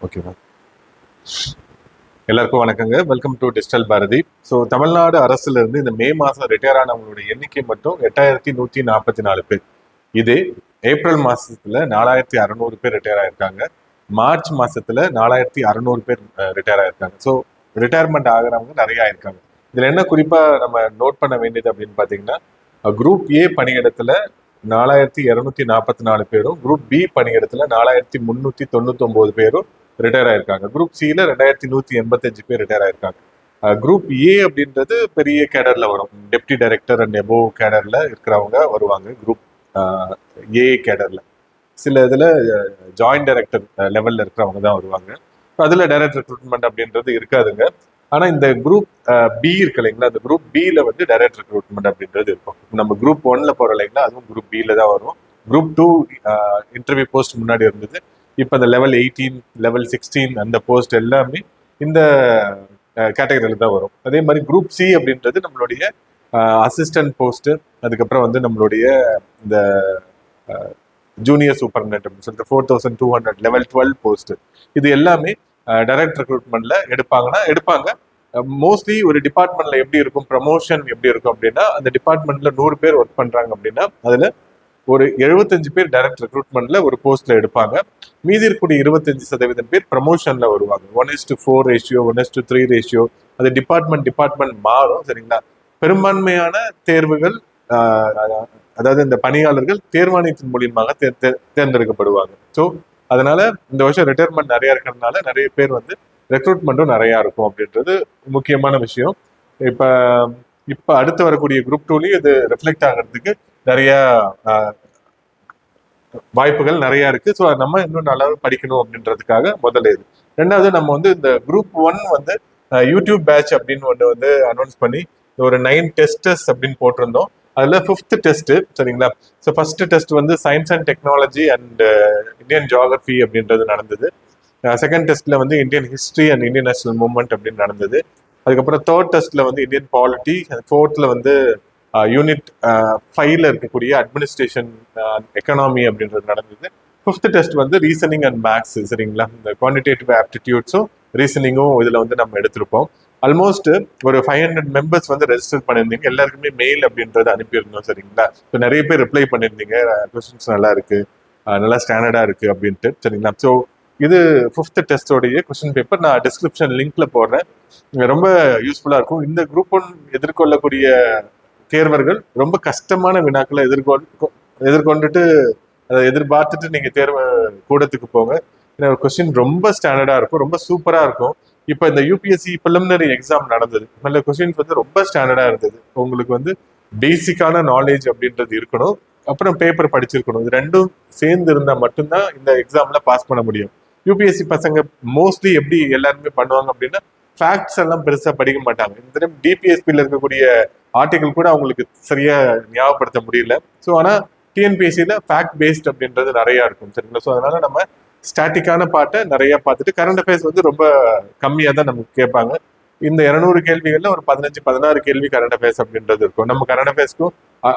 ஓகேவா? எல்லாருக்கும் வணக்கங்க. Welcome to digital Bharathi. So Tamil Nadu அரசுல இருந்து இந்த மே மாசம் ரிட்டையர் ஆனவங்களுடைய எண்ணிக்கை மட்டும் 8144 பேர். இதே ஏப்ரல் மாசத்துல 4600 பேர் ரிட்டையர் ஆயிருக்காங்க. மார்ச் மாசத்துல 4600 பேர் ரிட்டையர் ஆயிருக்காங்க. ஸோ ரிட்டையர்மெண்ட் ஆகிறவங்க நிறைய ஆயிருக்காங்க. இதுல என்ன குறிப்பா நம்ம நோட் பண்ண வேண்டியது அப்படின்னு பாத்தீங்கன்னா, குரூப் ஏ பணியிடத்துல 4244 பேரும், குரூப் பி பணியிடத்துல 4399 பேரும் ரிட்டையர் ஆயிருக்காங்க. குரூப் சில 2185 பேர் ரிட்டையர் ஆயிருக்காங்க. குரூப் ஏ அப்படின்றது பெரிய கேடர்ல வரும். டெப்டி டைரக்டர் அண்ட் எபோவ் கேடர்ல இருக்கிறவங்க வருவாங்க. குரூப் ஏ கேடர்ல சில இதுல ஜாயிண்ட் டைரக்டர் லெவல்ல இருக்கிறவங்க தான் வருவாங்க. அதுல டைரக்ட் ரெக்ரூட்மெண்ட் அப்படின்றது இருக்காதுங்க. ஆனா இந்த குரூப் பி இருக்கு இல்லைங்களா, அந்த குரூப் பில வந்து டைரக்ட் ரெக்ரூட்மெண்ட் அப்படின்றது இருக்கும். நம்ம குரூப் ஒன்ல போற இல்லைங்களா, அதுவும் குரூப் பில தான் வரும். குரூப் 2 இன்டர்வியூ போஸ்ட் முன்னாடி இருந்தது. இப்போ அந்த லெவல் 18, லெவல் 16 அந்த போஸ்ட் எல்லாமே இந்த கேட்டகரியில தான் வரும். அதே மாதிரி குரூப் சி அப்படின்றது நம்மளுடைய அசிஸ்டன்ட் போஸ்ட், அதுக்கப்புறம் வந்து நம்மளுடைய இந்த ஜூனியர் சூப்பர்டென்ட் அப்படின்னு சொல்லிட்டு 4200 லெவல் 12 போஸ்ட். இது எல்லாமே டைரக்ட் ரெக்ரூட்மெண்ட்ல எடுப்பாங்க. மோஸ்ட்லி ஒரு டிபார்ட்மெண்ட்ல எப்படி இருக்கும், ப்ரமோஷன் எப்படி இருக்கும் அப்படின்னா, அந்த டிபார்ட்மெண்ட்ல 100 பேர் ஒர்க் பண்றாங்க அப்படின்னா அதுல ஒரு 75 பேர் டைரக்ட் ரெக்ரூட்மெண்ட்ல ஒரு போஸ்ட்ல எடுப்பாங்க. மீதி இருக்கக்கூடிய 25% பேர் ப்ரமோஷன்ல வருவாங்க. 1:4 ரேஷியோ, 1:3 ரேஷியோ, அது டிபார்ட்மெண்ட் மாறும். சரிங்களா? பெரும்பான்மையான தேர்வுகள் அதாவது இந்த பணியாளர்கள் தேர்வாணையத்தின் மூலியமாக தேர்ந்தெடுக்கப்படுவாங்க. ஸோ அதனால இந்த வருஷம் ரிட்டையர்மெண்ட் நிறைய இருக்கிறதுனால நிறைய பேர் வந்து ரெக்ரூட்மெண்ட்டும் நிறைய இருக்கும் அப்படின்றது முக்கியமான விஷயம். இப்ப அடுத்து வரக்கூடிய குரூப் 2லயும் இது ரிஃப்ளெக்ட் ஆகிறதுக்கு நிறைய வாய்ப்புகள் நிறைய இருக்கு. ஸோ நம்ம இன்னும் நல்லா படிக்கணும் அப்படின்றதுக்காக முதல்ல இது. ரெண்டாவது, நம்ம வந்து இந்த குரூப் 1 வந்து யூடியூப் பேட்ச் அப்படின்னு ஒன்று வந்து அனௌன்ஸ் பண்ணி ஒரு 9 டெஸ்டர்ஸ் அப்படின்னு போட்டிருந்தோம். அதுல 5th டெஸ்ட். சரிங்களா? ஸோ ஃபர்ஸ்ட் டெஸ்ட் வந்து science and technology and Indian geography அப்படின்றது நடந்தது. செகண்ட் டெஸ்ட்ல வந்து Indian history and Indian national movement அப்படின்னு நடந்தது. அதுக்கப்புறம் தேர்ட் டெஸ்ட்ல வந்து இந்தியன் பாலிட்டி, ஃபோர்த்ல வந்து யூனிட் 5ல இருக்கக்கூடிய அட்மினிஸ்ட்ரேஷன் எக்கனாமி அப்படின்றது நடந்தது. 5th டெஸ்ட் வந்து ரீசனிங் அண்ட் மேக்ஸ். சரிங்களா? இந்த குவான்டிடேட்டிவ் ஆப்டிடியூட்ஸும் ரீசனிங்கும் இதுல வந்து நம்ம எடுத்திருப்போம். ஆல்மோஸ்ட் ஒரு 500 மெம்பர்ஸ் வந்து ரெஜிஸ்டர் பண்ணியிருந்தீங்க. எல்லாருக்குமே மெயில் அப்படின்றத அனுப்பியிருந்தோம். சரிங்களா? ஸோ நிறைய பேர் ரிப்ளை பண்ணியிருந்தீங்க, கொஸ்டின்ஸ் நல்லா இருக்கு, நல்லா ஸ்டாண்டர்டா இருக்கு அப்படின்ட்டு. சரிங்களா? ஸோ இது 5th டெஸ்டோடைய கொஸ்டின் பேப்பர் நான் டிஸ்கிரிப்ஷன் லிங்க்ல போடுறேன். ரொம்ப யூஸ்ஃபுல்லா இருக்கும். இந்த குரூப் 1 எதிர்கொள்ளக்கூடிய தேர்வர்கள் ரொம்ப கஷ்டமான வினாக்களை எதிர்கொண்டுட்டு அதை எதிர்பார்த்துட்டு நீங்க தேர்வு கூடத்துக்கு போங்க. ஏன்னா கொஸ்டின் ரொம்ப ஸ்டாண்டர்டா இருக்கும், ரொம்ப சூப்பரா இருக்கும். இப்ப இந்த யூபிஎஸ்சி பிலிமினரி எக்ஸாம் நடந்தது, நல்ல கொஸ்டின்ஸ் வந்து ரொம்ப ஸ்டாண்டர்டா இருந்தது. உங்களுக்கு வந்து பேசிக்கான நாலேஜ் அப்படின்றது இருக்கணும், அப்புறம் பேப்பர் படிச்சிருக்கணும். இது ரெண்டும் சேர்ந்து இருந்தா மட்டும்தான் இந்த எக்ஸாம்ல பாஸ் பண்ண முடியும். யூபிஎஸ்சி பசங்க மோஸ்ட்லி எப்படி எல்லாருமே பண்ணுவாங்க அப்படின்னா, ஃபேக்ட்ஸ் எல்லாம் பெருசா படிக்க மாட்டாங்க. இந்த தடவை டிபிஎஸ்பியில் இருக்கக்கூடிய ஆர்டிகல் கூட அவங்களுக்கு சரியா ஞாபகப்படுத்த முடியல. ஸோ ஆனா டிஎன்பிஎஸ்சியில ஃபேக்ட் பேஸ்ட் அப்படின்றது நிறைய இருக்கும். சரிங்களா? ஸோ அதனால நம்ம ஸ்டாட்டிக்கான பாட்டை நிறைய பார்த்துட்டு, கரண்ட் அஃபேர்ஸ் வந்து ரொம்ப கம்மியா தான் நமக்கு கேட்பாங்க. இந்த 200 கேள்விகள்ல ஒரு 15-16 கேள்வி கரண்ட் அஃபேர்ஸ் அப்படின்றது இருக்கும். நம்ம கரண்ட் அஃபேர்ஸ்க்கும்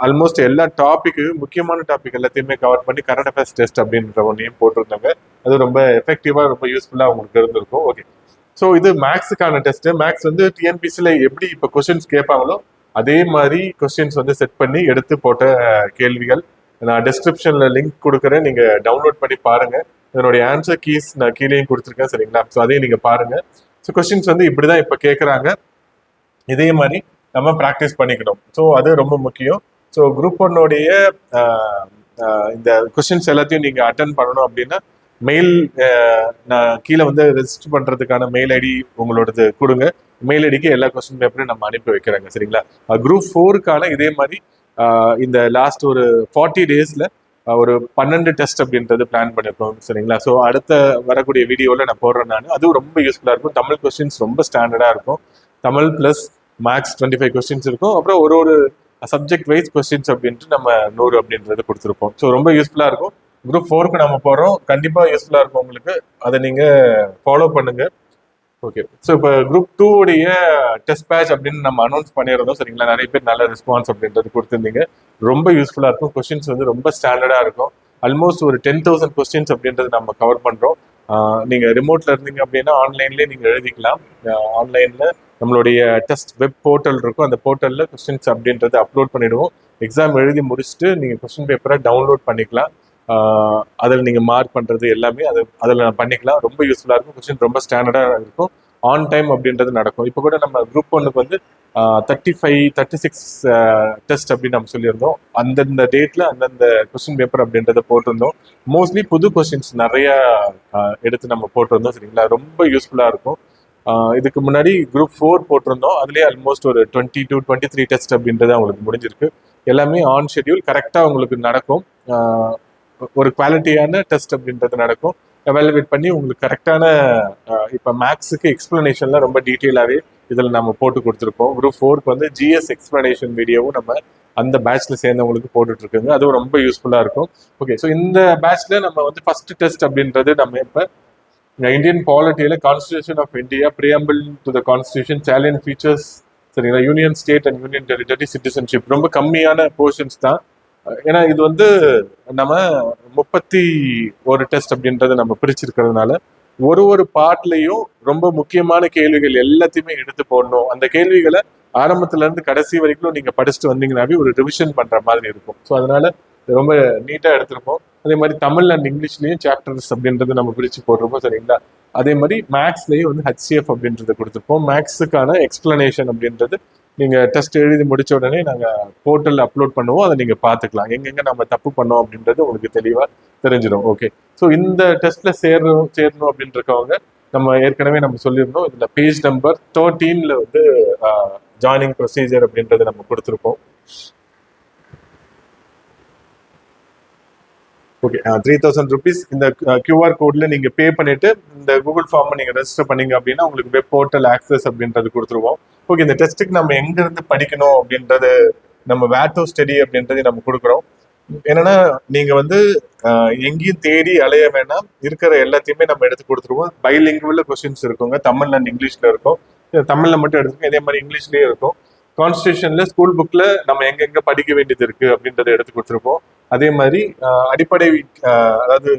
ஆல்மோஸ்ட் எல்லா டாபிக்கு, முக்கியமான டாபிக் எல்லாத்தையுமே கவர் பண்ணி கரண்ட் அஃபேர்ஸ் டெஸ்ட் அப்படின்ற ஒன்றையும் போட்டிருந்தாங்க. அது ரொம்ப எஃபெக்டிவா, ரொம்ப யூஸ்ஃபுல்லா உங்களுக்கு இருந்திருக்கும். ஓகே, ஸோ இது மேக்ஸுக்கான டெஸ்ட். மேக்ஸ் வந்து டிஎன்பிசியில் எப்படி இப்போ கொஸ்டின்ஸ் கேட்பாங்களோ அதே மாதிரி கொஸ்டின்ஸ் வந்து செட் பண்ணி எடுத்து போட்ட கேள்விகள். நான் டிஸ்கிரிப்ஷன்ல லிங்க் கொடுக்குறேன், நீங்க டவுன்லோட் பண்ணி பாருங்க. இதனுடைய ஆன்சர் கீஸ் நான் கீழேயும் கொடுத்துருக்கேன். சரிங்களா? ஸோ அதையும் நீங்க பாருங்க. ஸோ கொஸ்டின்ஸ் வந்து இப்படிதான் இப்போ கேட்குறாங்க. இதே மாதிரி நம்ம ப்ராக்டிஸ் பண்ணிக்கணும். ஸோ அது ரொம்ப முக்கியம். ஸோ குரூப் 1 இந்த கொஸ்டின்ஸ் எல்லாத்தையும் நீங்க அட்டன் பண்ணணும் அப்படின்னா மெயில் நான் கீழே வந்து ரெஜிஸ்டர் பண்றதுக்கான மெயில் ஐடி உங்களோடது கொடுங்க. மெயில் ஐடிக்கு எல்லா கொஸ்டின் பேப்பரையும் நம்ம அனுப்பி வைக்கிறாங்க. சரிங்களா? குரூப் 4க்கான இதே மாதிரி இந்த லாஸ்ட் ஒரு 40 டேஸ்ல ஒரு 12 டெஸ்ட் அப்படின்றது பிளான் பண்ணிருக்கோம். சரிங்களா? ஸோ அடுத்த வரக்கூடிய வீடியோவில் நான் போடுறேன். நான் அதுவும் ரொம்ப யூஸ்ஃபுல்லாக இருக்கும். தமிழ் கொஸ்டின்ஸ் ரொம்ப ஸ்டாண்டர்டாக இருக்கும். தமிழ் ப்ளஸ் மேக்ஸ் 25 கொஸ்டின்ஸ் இருக்கும். அப்புறம் ஒரு சப்ஜெக்ட் வைஸ் கொஸ்டின்ஸ் அப்படின்ட்டு நம்ம 100 அப்படின்றது கொடுத்துருப்போம். ஸோ ரொம்ப யூஸ்ஃபுல்லாக இருக்கும். குரூப் 4க்கு நம்ம போகிறோம். கண்டிப்பாக யூஸ்ஃபுல்லாக இருக்கும் உங்களுக்கு. அதை நீங்கள் ஃபாலோ பண்ணுங்க. ஓகே, ஸோ இப்போ குரூப் 2 டெஸ்ட் பேட்ச் அப்படின்னு நம்ம அனௌன்ஸ் பண்ணியிருந்தோம். சரிங்களா? நிறைய பேர் நல்ல ரெஸ்பான்ஸ் அப்படின்றது கொடுத்துருந்தீங்க. ரொம்ப யூஸ்ஃபுல்லாக இருக்கும். கொஸ்டின்ஸ் வந்து ரொம்ப ஸ்டாண்டர்டாக இருக்கும். ஆல்மோஸ்ட் ஒரு 10,000 கொஸ்டின்ஸ் அப்படின்றது நம்ம கவர் பண்ணுறோம். நீங்க ரிமோட்ல இருந்தீங்க அப்படின்னா ஆன்லைன்லேயே நீங்க எழுதிக்கலாம். ஆன்லைன்ல நம்மளுடைய டெஸ்ட் வெப் போர்ட்டல் இருக்கும், அந்த போர்ட்டல்ல கொஸ்டின்ஸ் அப்படின்றது அப்லோட் பண்ணிடுவோம். எக்ஸாம் எழுதி முடிச்சுட்டு நீங்க கொஸ்டின் பேப்பரை டவுன்லோட் பண்ணிக்கலாம். அதில் நீங்க மார்க் பண்றது எல்லாமே அதில் பண்ணிக்கலாம். ரொம்ப யூஸ்ஃபுல்லா இருக்கும். கொஸ்டின் ரொம்ப ஸ்டாண்டர்டா இருக்கும். ஆன் டைம் அப்படின்றது நடக்கும். இப்போ கூட நம்ம குரூப் ஒன்னுக்கு வந்து 35 36 டெஸ்ட் அப்படின்னு நம்ம சொல்லியிருந்தோம். அந்தந்த டேட்ல அந்தந்த கொஸ்டின் பேப்பர் அப்படின்றத போட்டிருந்தோம். மோஸ்ட்லி புது கொஸ்டின்ஸ் நிறைய எடுத்து நம்ம போட்டிருந்தோம். சரிங்களா, ரொம்ப யூஸ்ஃபுல்லா இருக்கும். இதுக்கு முன்னாடி குரூப் 4 போட்டிருந்தோம். அதுலேயே ஆல்மோஸ்ட் ஒரு 20 to 23 டெஸ்ட் அப்படின்றது அவங்களுக்கு முடிஞ்சிருக்கு. எல்லாமே ஆன் ஷெட்யூல் கரெக்டாக உங்களுக்கு நடக்கும். ஒரு குவாலிட்டியான டெஸ்ட் அப்படின்றது நடக்கும். எவாலுவேட் பண்ணி உங்களுக்கு கரெக்டான இப்போ மேக்ஸுக்கு எக்ஸ்பிளனேஷன்லாம் ரொம்ப டீட்டெயிலாகவே இதில் நம்ம போட்டு கொடுத்துருப்போம். குரூப் 4க்கு வந்து ஜிஎஸ் எக்ஸ்பிளனேஷன் வீடியோவும் நம்ம அந்த பேட்ச்ல சேர்ந்தவங்களுக்கு போட்டுட்டு இருக்குங்க. அதுவும் ரொம்ப யூஸ்ஃபுல்லாக இருக்கும். ஓகே, ஸோ இந்த பேட்ச்ல நம்ம வந்து ஃபர்ஸ்ட் டெஸ்ட் அப்படின்றது நம்ம இப்போ இந்தியன் பாலிட்டியில constitution of India, preamble to the constitution, challenge features, சரிங்களா, union state and union territory, citizenship, ரொம்ப கம்மியான போர்ஷன்ஸ் தான். ஏன்னா இது வந்து நம்ம 31 டெஸ்ட் அப்படின்றத நம்ம பிரிச்சிருக்கிறதுனால ஒரு பார்ட்லையும் ரொம்ப முக்கியமான கேள்விகள் எல்லாத்தையுமே எடுத்து போடணும். அந்த கேள்விகளை ஆரம்பத்துல இருந்து கடைசி வரைக்கும் நீங்க படிச்சுட்டு வந்தீங்கன்னாவே ஒரு ரிவிஷன் பண்ற மாதிரி இருக்கும். ஸோ அதனால ரொம்ப நீட்டா எடுத்திருப்போம். அதே மாதிரி தமிழ் அண்ட் இங்கிலீஷ்லயும் சாப்டர்ஸ் அப்படின்றது நம்ம பிரிச்சு போட்டிருப்போம். சரிங்களா, அதே மாதிரி மேக்ஸ்லயும் வந்து HCF அப்படின்றத கொடுத்துருப்போம். மேக்ஸுக்கான எக்ஸ்பிளனேஷன் அப்படின்றது நீங்க டெஸ்ட் எழுதி முடிச்ச உடனே நாங்க போர்ட்டல் அப்லோட் பண்ணுவோம். அதை நீங்க பாத்துக்கலாம், எங்கெங்க நம்ம தப்பு பண்ணோம் அப்படின்றது உங்களுக்கு தெளிவா தெரிஞ்சிடும். ஓகே, ஸோ இந்த டெஸ்ட்ல சேரணும் அப்படின்னு இருக்கவங்க நம்ம ஏற்கனவே நம்ம சொல்லியிருந்தோம். இதுல பேஜ் நம்பர் 13ல வந்து ஜாயினிங் ப்ரொசீஜர் அப்படின்றத நம்ம கொடுத்துருப்போம். ஓகே, 3000 rupees இந்த QR கோட்ல நீங்க பே பண்ணிட்டு இந்த கூகுள் ஃபார்ம் நீங்க ரெஜிஸ்டர் பண்ணீங்க அப்படின்னா உங்களுக்கு வெப் போர்ட்டல் ஆக்சஸ் அப்படின்றது கொடுத்துருவோம். ஓகே, இந்த டெஸ்ட்டுக்கு நம்ம எங்க இருந்து படிக்கணும் அப்படின்றது நம்ம வேர் டு ஸ்டடி அப்படின்றது நம்ம கொடுக்குறோம். என்னன்னா நீங்க வந்து எங்கேயும் தேடி அலைய வேணாம், இருக்கிற எல்லாத்தையுமே நம்ம எடுத்து கொடுத்துருவோம். பைலிங்குவல் கொஸ்டின்ஸ் இருக்குங்க, தமிழ் அண்ட் இங்கிலீஷ்ல இருக்கும். தமிழ்ல மட்டும் எடுத்துக்கோங்க, இதே மாதிரி இங்கிலீஷ்லயே இருக்கும். கான்ஸ்டியூஷன்ல ஸ்கூல் புக்ல நம்ம எங்கெங்க படிக்க வேண்டியது இருக்கு அப்படின்றத எடுத்து கொடுத்துருப்போம். அதே மாதிரி அடிப்படை அதாவது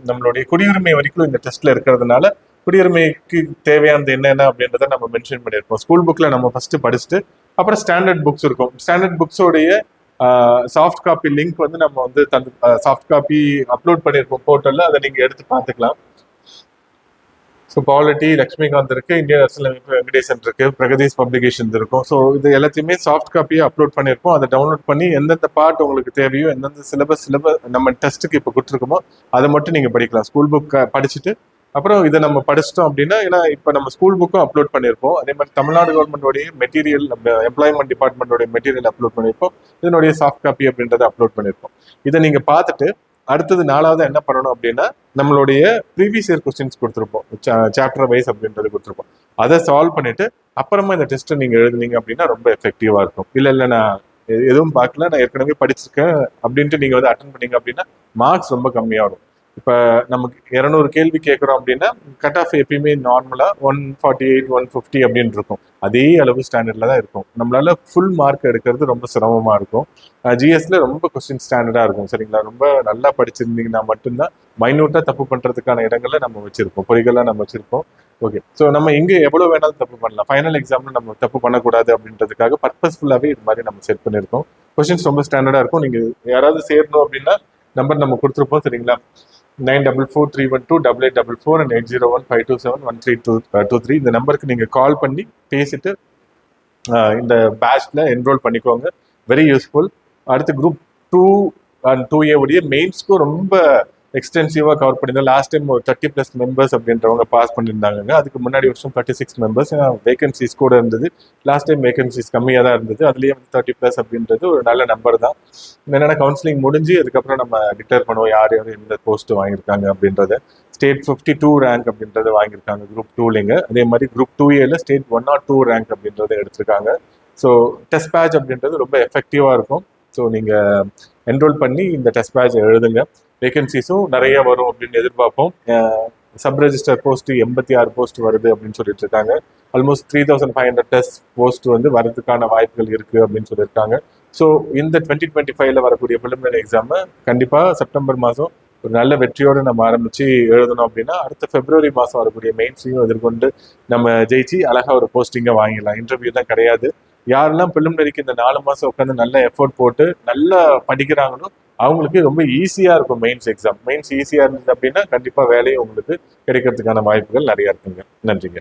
நம்மளுடைய குடியுரிமை வரைக்கும் இந்த டெஸ்ட்ல இருக்கிறதுனால குடியுரிமைக்கு தேவையானது என்னென்ன அப்படின்றத நம்ம மென்ஷன் பண்ணியிருப்போம். ஸ்கூல் புக்ல நம்ம ஃபர்ஸ்ட் படிச்சுட்டு அப்புறம் ஸ்டாண்டர்ட் புக்ஸ் இருக்கும். ஸ்டாண்டர்ட் புக்ஸோடைய சாஃப்ட் காப்பி லிங்க் வந்து நம்ம வந்து சாஃப்ட் காப்பி அப்லோட் பண்ணியிருப்போம் போர்ட்டல்ல, அதை நீங்க எடுத்து பார்த்துக்கலாம். ஸோ பாலிட்டி லக்ஷ்மிகாந்த் இருக்கு, இந்தியன் அரசியலமைப்பு வெங்கடேசன் இருக்கு, பிரகதீஷ் பப்ளிகேஷன்ஸ் இருக்கும். ஸோ இது எல்லாத்தையுமே சாஃப்ட் காப்பியை அப்லோட் பண்ணியிருப்போம். அதை டவுன்லோட் பண்ணி எந்தெந்த பார்ட் உங்களுக்கு தேவையோ, எந்தெந்த சிலபஸ் நம்ம டெஸ்ட்டுக்கு இப்போ கொடுத்துருக்கோமோ அதை மட்டும் நீங்கள் படிக்கலாம். ஸ்கூல் புக் படிச்சுட்டு அப்புறம் இதை நம்ம படிச்சிட்டோம் அப்படின்னா, ஏன்னா இப்போ நம்ம ஸ்கூல் புக்கும் அப்லோட் பண்ணியிருப்போம். அதே மாதிரி தமிழ்நாடு கவர்மெண்டோடைய மெட்டீரியல், எம்ப்ளாய்மெண்ட் டிபார்ட்மெண்டோடைய மெட்டீரியல் அப்லோட் பண்ணியிருப்போம். இதனுடைய சாஃப்ட் காப்பி அப்படின்றத அப்லோட் பண்ணியிருப்போம். இதை நீங்கள் பார்த்துட்டு அடுத்தது 4வது என்ன பண்ணணும் அப்படின்னா, நம்மளுடைய ப்ரீவியஸ் இயர் கொஸ்டின்ஸ் கொடுத்துருப்போம், சாப்டர் வைஸ் அப்படின்றது கொடுத்துருப்போம். அதை சால்வ் பண்ணிட்டு அப்புறமா இந்த டெஸ்ட்டை நீங்க எழுதுனீங்க அப்படின்னா ரொம்ப எஃபெக்டிவா இருக்கும். இல்லை நான் எதுவும் பார்க்கல, நான் ஏற்கனவே படிச்சிருக்கேன் அப்படின்ட்டு நீங்க வந்து அட்டன் பண்ணீங்க அப்படின்னா மார்க்ஸ் ரொம்ப கம்மியாகும். இப்போ நமக்கு 200 கேள்வி கேட்குறோம் அப்படின்னா கட் ஆஃப் எப்பயுமே நார்மலா 148 150 அப்படின்னு இருக்கும். அதே அளவு ஸ்டாண்டர்ட்ல தான் இருக்கும். நம்மளால ஃபுல் மார்க் எடுக்கிறது ரொம்ப சிரமமா இருக்கும். ஜிஎஸ்ல ரொம்ப கொஸ்டின் ஸ்டாண்டர்டா இருக்கும். சரிங்களா, ரொம்ப நல்லா படிச்சிருந்தீங்கன்னா மட்டும்தான் மைனூட்டா தப்பு பண்றதுக்கான இடங்களை நம்ம வச்சிருப்போம், பொறிகளாக நம்ம வச்சிருப்போம். ஓகே, ஸோ நம்ம எங்க எவ்வளவு வேணாலும் தப்பு பண்ணலாம். ஃபைனல் எக்ஸாம்ல நம்ம தப்பு பண்ணக்கூடாது அப்படின்றதுக்காக பர்பஸ்ஃபுல்லாவே இது மாதிரி நம்ம செட் பண்ணியிருக்கோம். கொஸ்டின்ஸ் ரொம்ப ஸ்டாண்டர்டா இருக்கும். நீங்க யாராவது சேரணும் அப்படின்னா நம்பர் நம்ம கொடுத்துருப்போம். சரிங்களா, 9443128844 and 8015271323. இந்த நம்பருக்கு நீங்க கால் பண்ணி பேசிட்டு இந்த பேட்ச்ல என்ரோல் பண்ணிக்கோங்க. Very useful. அடுத்து குரூப் 2 அண்ட் 2A உடைய மெயின்ஸ்க்கும் ரொம்ப எக்ஸ்டென்சிவா கவர் பண்ணியிருந்தோம். லாஸ்ட் டைம் ஒரு 30+ மெம்பர்ஸ் அப்படின்றவங்க பாஸ் பண்ணியிருந்தாங்க. அதுக்கு முன்னாடி வருஷம் 36 மெம்பர்ஸ். வேகன்சிஸ் கூட இருந்தது. லாஸ்ட் டைம் வேகன்சிஸ் கம்மியாக தான் இருந்தது. அதுலேயே 30+ அப்படின்றது ஒரு நல்ல நம்பர் தான். என்னென்னா கவுன்சிலிங் முடிஞ்சு அதுக்கப்புறம் நம்ம டிக்ளேர் பண்ணுவோம் யார் யார் எந்த போஸ்ட் வாங்கியிருக்காங்க அப்படின்றத. ஸ்டேட் 52 ரேங்க் அப்படின்றத வாங்கியிருக்காங்க குரூப் 2லிங்க. அதே மாதிரி குரூப் 2Aல ஸ்டேட் 102 ரேங்க் அப்படின்றத எடுத்திருக்காங்க. ஸோ டெஸ்ட் பேட்ச் அப்படின்றது ரொம்ப எஃபெக்டிவாக இருக்கும். ஸோ நீங்கள் என்ரோல் பண்ணி இந்த டெஸ்ட் பேட்ச் எழுதுங்க. வேகன்சிஸும் நிறைய வரும் அப்படின்னு எதிர்பார்ப்போம். சப் ரெஜிஸ்டர் போஸ்ட் 86 போஸ்ட் வருது அப்படின்னு சொல்லிட்டு இருக்காங்க. ஆல்மோஸ்ட் 3500 டெஸ்ட் போஸ்ட் வந்து வரதுக்கான வாய்ப்புகள் இருக்கு அப்படின்னு சொல்லியிருக்காங்க. ஸோ இந்த 2025ல வரக்கூடிய ப்ரிலிமினரி எக்ஸாமை கண்டிப்பாக செப்டம்பர் மாதம் ஒரு நல்ல வெற்றியோடு நம்ம ஆரம்பிச்சு எழுதணும் அப்படின்னா அடுத்த பிப்ரவரி மாதம் வரக்கூடிய மெயின்ஸையும் எதிர்கொண்டு நம்ம ஜெயிச்சு அழகா ஒரு போஸ்டிங்கை வாங்கிடலாம். இன்டர்வியூ தான் கிடையாது. யாரெல்லாம் ப்ரிலிமினரிக்கு இந்த 4 மாதம் உட்காந்து நல்ல எஃபோர்ட் போட்டு நல்லா படிக்கிறாங்களோ அவங்களுக்கு ரொம்ப ஈஸியாக இருக்கும் மெயின்ஸ் எக்ஸாம். மெயின்ஸ் ஈஸியாக இருந்தது அப்படின்னா கண்டிப்பாக வேலையும் உங்களுக்கு கிடைக்கிறதுக்கான வாய்ப்புகள் நிறையா இருக்குங்க. நன்றிங்க.